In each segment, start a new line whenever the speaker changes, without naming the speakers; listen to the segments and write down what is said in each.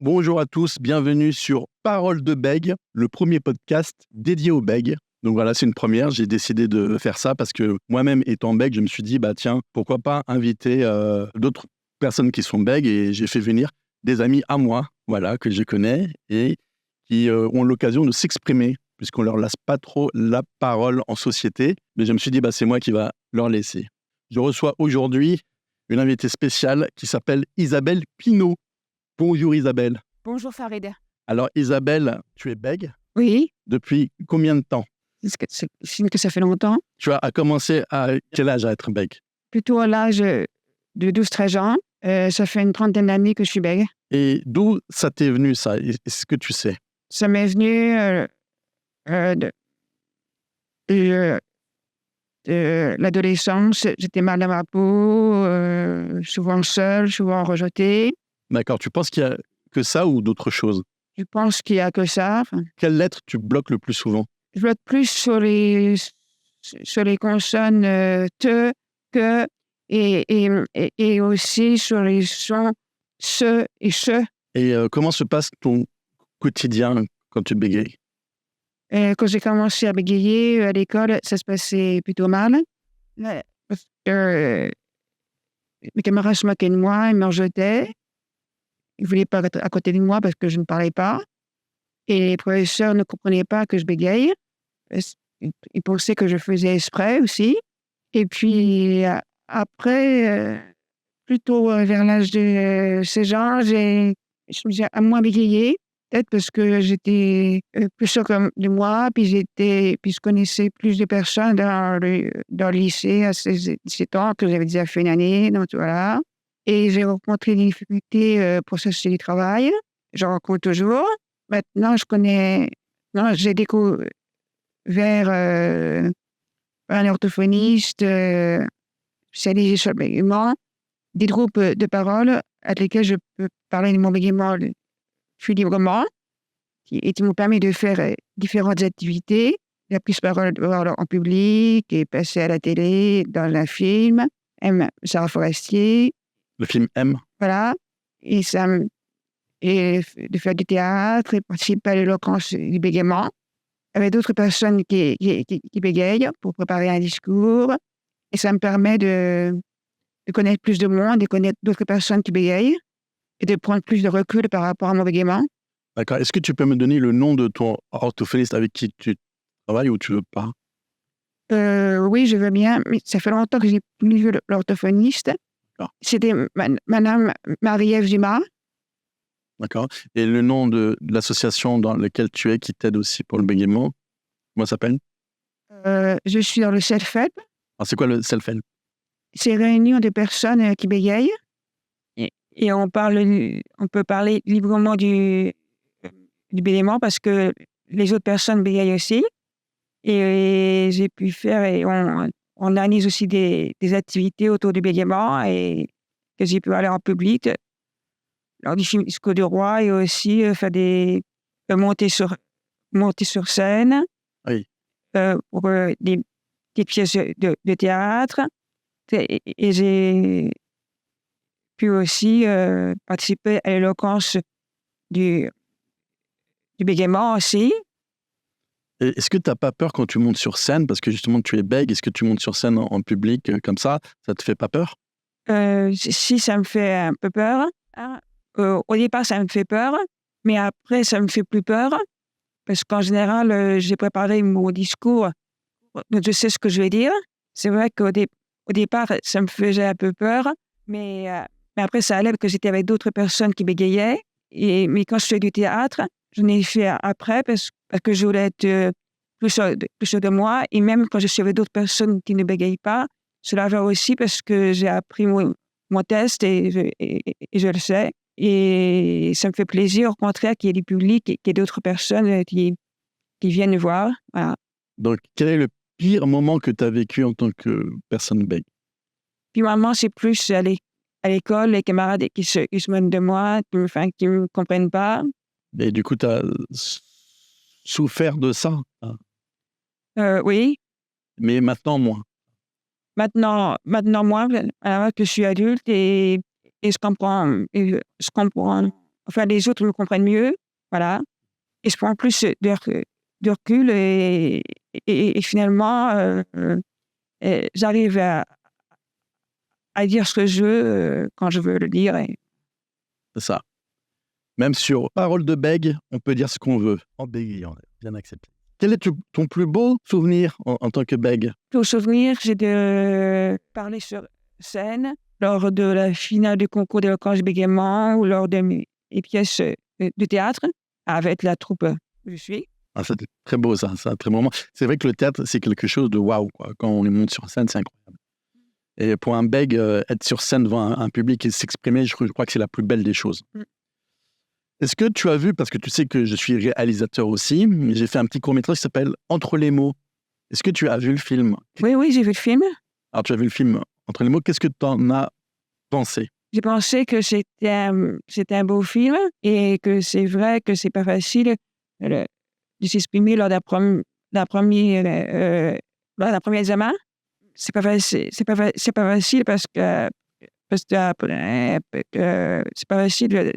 Bonjour à tous, bienvenue sur Parole de Bègue, le premier podcast dédié aux bègues. Donc voilà, c'est une première, j'ai décidé de faire ça parce que moi-même étant bègue, je me suis dit, bah tiens, pourquoi pas inviter d'autres personnes qui sont bègues, et j'ai fait venir des amis à moi, voilà, que je connais et qui ont l'occasion de s'exprimer puisqu'on leur laisse pas trop la parole en société. Mais je me suis dit, bah c'est moi qui va leur laisser. Je reçois aujourd'hui une invitée spéciale qui s'appelle Isabelle Pinault. Bonjour Isabelle.
Bonjour Farid.
Alors Isabelle, tu es bègue
Oui,
depuis combien de temps?
c'est que ça fait longtemps.
Tu as commencé à quel âge à être bègue?
Plutôt à l'âge de 12-13 ans. Ça fait une trentaine d'années que je suis bègue.
Et d'où ça t'est venu ça? Est-ce que tu sais?
Ça m'est venu de l'adolescence. J'étais mal à ma peau, souvent seule, souvent rejetée.
D'accord, tu penses qu'il y a que ça ou d'autres choses?
Je pense qu'il n'y a que ça. Enfin,
Quelle lettre tu bloques le plus souvent?
je bloque plus sur les consonnes te, que et aussi sur les sons se et che.
Et comment se passe ton quotidien quand tu bégayes?
Quand j'ai commencé à bégayer à l'école, ça se passait plutôt mal. Ouais. Parce que mes camarades se moquaient de moi, ils me rejetaient. Ils ne voulaient pas être à côté de moi parce que je ne parlais pas. Et les professeurs ne comprenaient pas que je bégaye. Ils pensaient que je faisais exprès aussi. Et puis après, plutôt vers l'âge de 16 ans, je me suis à moins bégayer. Peut-être parce que j'étais plus sûre de moi, puis je connaissais plus de personnes dans le lycée à 17 ans, que j'avais déjà fait une année, donc voilà. Et j'ai rencontré des difficultés pour chercher du travail. J'en rencontre toujours. Maintenant, j'ai découvert un orthophoniste spécialisé sur le bégaiement, des groupes de parole avec lesquels je peux parler de mon bégaiement plus librement, et qui m'ont permis de faire différentes activités, la prise de parole en public et passer à la télé, dans un film, Sarah Forestier.
Le film M?
Voilà. Et de faire du théâtre et participer à l'éloquence du bégaiement avec d'autres personnes qui bégayent pour préparer un discours. Et ça me permet de connaître plus de monde, de connaître d'autres personnes qui bégayent et de prendre plus de recul par rapport à mon bégaiement.
D'accord. Est-ce que tu peux me donner le nom de ton orthophoniste avec qui tu travailles ou tu veux pas?
Oui, je veux bien, mais ça fait longtemps que je n'ai plus vu l'orthophoniste.
D'accord.
C'était Madame Marie-Ève Dumas.
D'accord. Et le nom de l'association dans laquelle tu es qui t'aide aussi pour le bégaiement, comment ça s'appelle?
Je suis dans le self-help.
Alors, c'est quoi le self-help?
C'est une réunion de personnes qui bégayent. Et on peut parler librement du bégaiement parce que les autres personnes bégayent aussi. Et j'ai pu faire, et on organise aussi des activités autour du bégaiement et que j'ai pu aller en public lors du film Disco du Roi et aussi faire monter sur scène.
Oui.
Pour des pièces de théâtre. Et j'ai pu aussi participer à l'éloquence du bégaiement aussi.
Et est-ce que tu n'as pas peur quand tu montes sur scène, parce que justement tu es bègue, est-ce que tu montes sur scène en public comme ça te fait pas peur?
Si, ça me fait un peu peur. Au départ, ça me fait peur, mais après, ça me fait plus peur parce qu'en général, j'ai préparé mon discours, donc je sais ce que je vais dire. C'est vrai qu'au départ, ça me faisait un peu peur, mais après, ça allait parce que j'étais avec d'autres personnes qui bégayaient. Mais quand je fais du théâtre, je l'ai fait après parce que je voulais être plus sûre de moi. Et même quand je suis avec d'autres personnes qui ne bégayent pas, cela va aussi parce que j'ai appris mon test et je le sais. Et ça me fait plaisir, au contraire, qu'il y ait du public et qu'il y ait d'autres personnes qui viennent me voir. Voilà.
Donc, quel est le pire moment que tu as vécu en tant que personne bègue?
Puis maman, c'est plus à l'école, les camarades qui se moquent de moi, qui me comprennent pas.
Et du coup, tu as souffert de ça, hein?
Oui.
Mais maintenant moins.
maintenant, moi, que je suis adulte et je comprends, enfin, les autres me comprennent mieux, voilà. Et je prends plus de recul et finalement, j'arrive à dire ce que je veux quand je veux le dire.
C'est ça. Même sur parole de bègue, on peut dire ce qu'on veut. En bégayant, bien accepté. Quel est ton plus beau souvenir en tant que bègue?
Pour souvenir, j'ai de parler sur scène lors de la finale du concours d'éloquence bégaiement ou lors de mes pièces de théâtre avec la troupe où je suis.
Ah, c'était très beau, ça. C'est un très beau moment. C'est vrai que le théâtre, c'est quelque chose de waouh, quoi. Quand on monte sur scène, c'est incroyable. Et pour un bègue, être sur scène devant un public et s'exprimer, je crois que c'est la plus belle des choses. Est-ce que tu as vu, parce que tu sais que je suis réalisateur aussi, j'ai fait un petit court-métrage qui s'appelle Entre les mots. Est-ce que tu as vu le film?
Oui, j'ai vu le film.
Alors, tu as vu le film Entre les mots, qu'est-ce que tu en as pensé?
J'ai pensé que c'était un beau film et que c'est vrai que c'est pas facile de s'exprimer lors d'un premier examen. C'est pas facile parce que c'est pas facile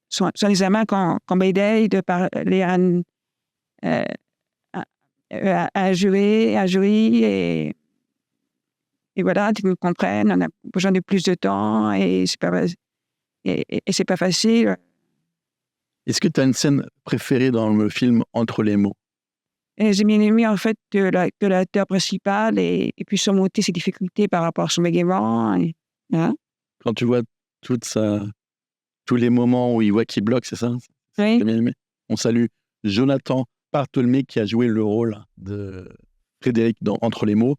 sur un examen qu'on m'aide de parler à un jury et voilà, qu'ils nous comprennent. On a besoin de plus de temps et c'est pas facile.
Est-ce que tu as une scène préférée dans le film Entre les mots?
Et j'ai bien aimé en fait que l'acteur principal ait pu surmonter ses difficultés par rapport à son bégaiement. Hein?
Quand tu vois tous les moments où il voit qu'il bloque, c'est ça?
Oui.
J'ai bien aimé. On salue Jonathan Bartholmé qui a joué le rôle de Frédéric dans Entre les mots.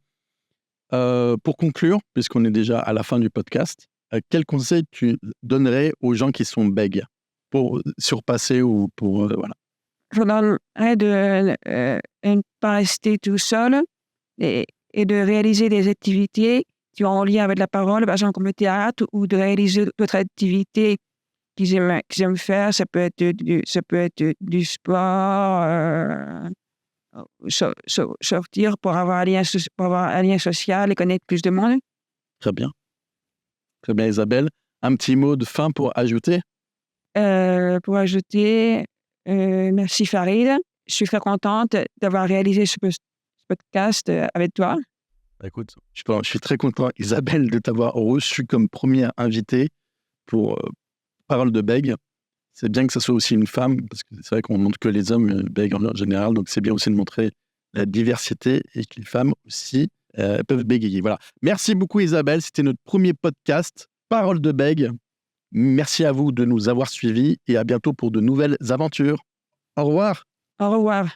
Pour conclure, puisqu'on est déjà à la fin du podcast, quel conseil tu donnerais aux gens qui sont bègues pour surpasser ou pour... voilà.
Je donnerais de ne pas rester tout seul et de réaliser des activités qui ont en lien avec la parole, par exemple comme le théâtre, ou de réaliser d'autres activités qu'ils aiment faire. Ça peut être du sport, sortir pour avoir un lien social et connaître plus de monde.
Très bien. Très bien, Isabelle. Un petit mot de fin pour ajouter?
Merci Farid. Je suis très contente d'avoir réalisé ce podcast avec toi.
Écoute, je suis très content, Isabelle, de t'avoir reçu comme première invitée pour Parole de bègue. C'est bien que ce soit aussi une femme, parce que c'est vrai qu'on ne montre que les hommes bègues en général, donc c'est bien aussi de montrer la diversité et que les femmes aussi peuvent bégayer. Voilà. Merci beaucoup Isabelle, c'était notre premier podcast Parole de bègue. Merci à vous de nous avoir suivis et à bientôt pour de nouvelles aventures. Au revoir.
Au revoir.